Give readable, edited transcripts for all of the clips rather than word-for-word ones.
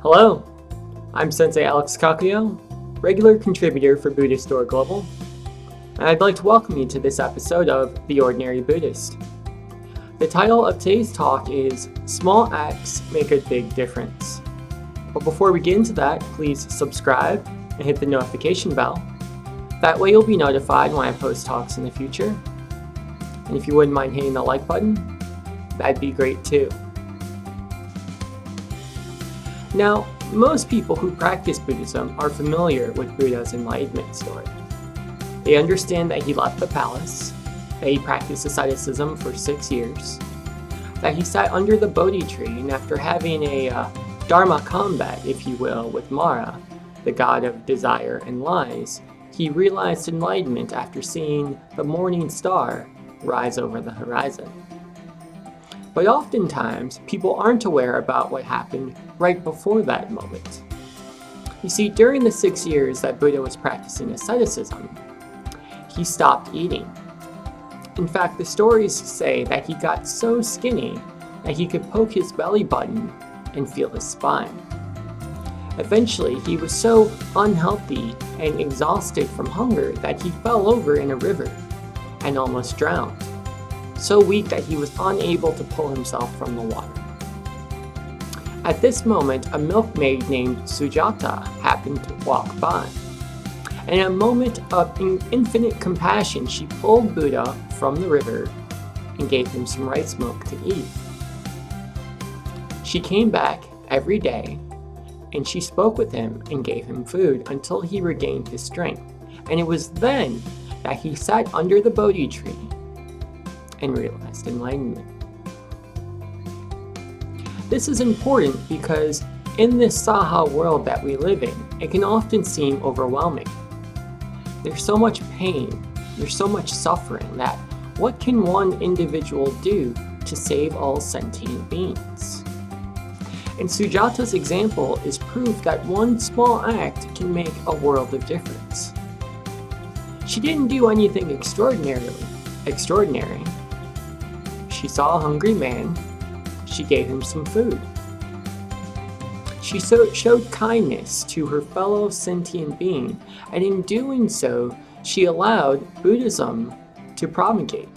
Hello, I'm Sensei Alex Kakuyo, regular contributor for Buddhistdoor Global, and I'd like to welcome you to this episode of The Ordinary Buddhist. The title of today's talk is Small Acts Make a Big Difference. But before we get into that, please subscribe and hit the notification bell. That way you'll be notified when I post talks in the future. And if you wouldn't mind hitting the like button, that'd be great too. Now, most people who practice Buddhism are familiar with Buddha's enlightenment story. They understand that he left the palace, that he practiced asceticism for 6 years, that he sat under the Bodhi tree, and after having a Dharma combat, if you will, with Mara, the god of desire and lies, he realized enlightenment after seeing the morning star rise over the horizon. But oftentimes, people aren't aware about what happened right before that moment. You see, during the 6 years that Buddha was practicing asceticism, he stopped eating. In fact, the stories say that he got so skinny that he could poke his belly button and feel his spine. Eventually, he was so unhealthy and exhausted from hunger that he fell over in a river and almost drowned, so weak that he was unable to pull himself from the water. At this moment, a milkmaid named Sujata happened to walk by. In a moment of infinite compassion, she pulled Buddha from the river and gave him some rice milk to eat. She came back every day and she spoke with him and gave him food until he regained his strength. And it was then that he sat under the Bodhi tree and realized enlightenment. This is important because in this Saha world that we live in, it can often seem overwhelming. There's so much pain, there's so much suffering that what can one individual do to save all sentient beings? And Sujata's example is proof that one small act can make a world of difference. She didn't do anything extraordinary. She saw a hungry man, she gave him some food. She showed kindness to her fellow sentient being, and in doing so, she allowed Buddhism to propagate.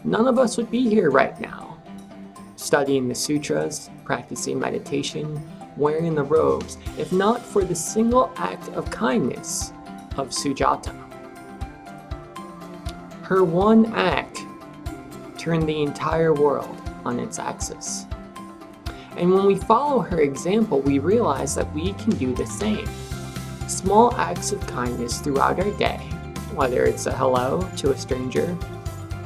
None of us would be here right now, studying the sutras, practicing meditation, wearing the robes, if not for the single act of kindness of Sujata. Her one act turned the entire world on its axis. And when we follow her example, we realize that we can do the same. Small acts of kindness throughout our day, whether it's a hello to a stranger,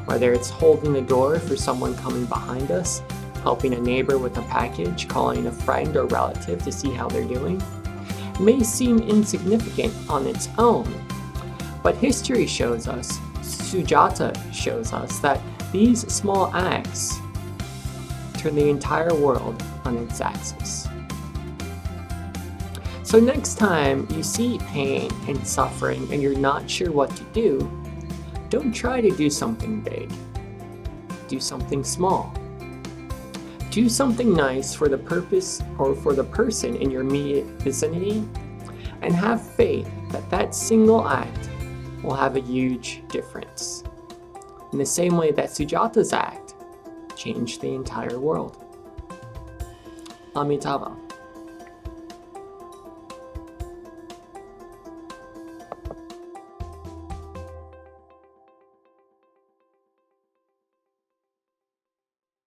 whether it's holding the door for someone coming behind us, helping a neighbor with a package, calling a friend or relative to see how they're doing, may seem insignificant on its own. But history shows us, Sujata shows us, that these small acts turn the entire world on its axis. So next time you see pain and suffering and you're not sure what to do, don't try to do something big. Do something small. Do something nice for the purpose or for the person in your immediate vicinity, and have faith that that single act will have a huge difference. In the same way that Sujata's act changed the entire world. Amitabha.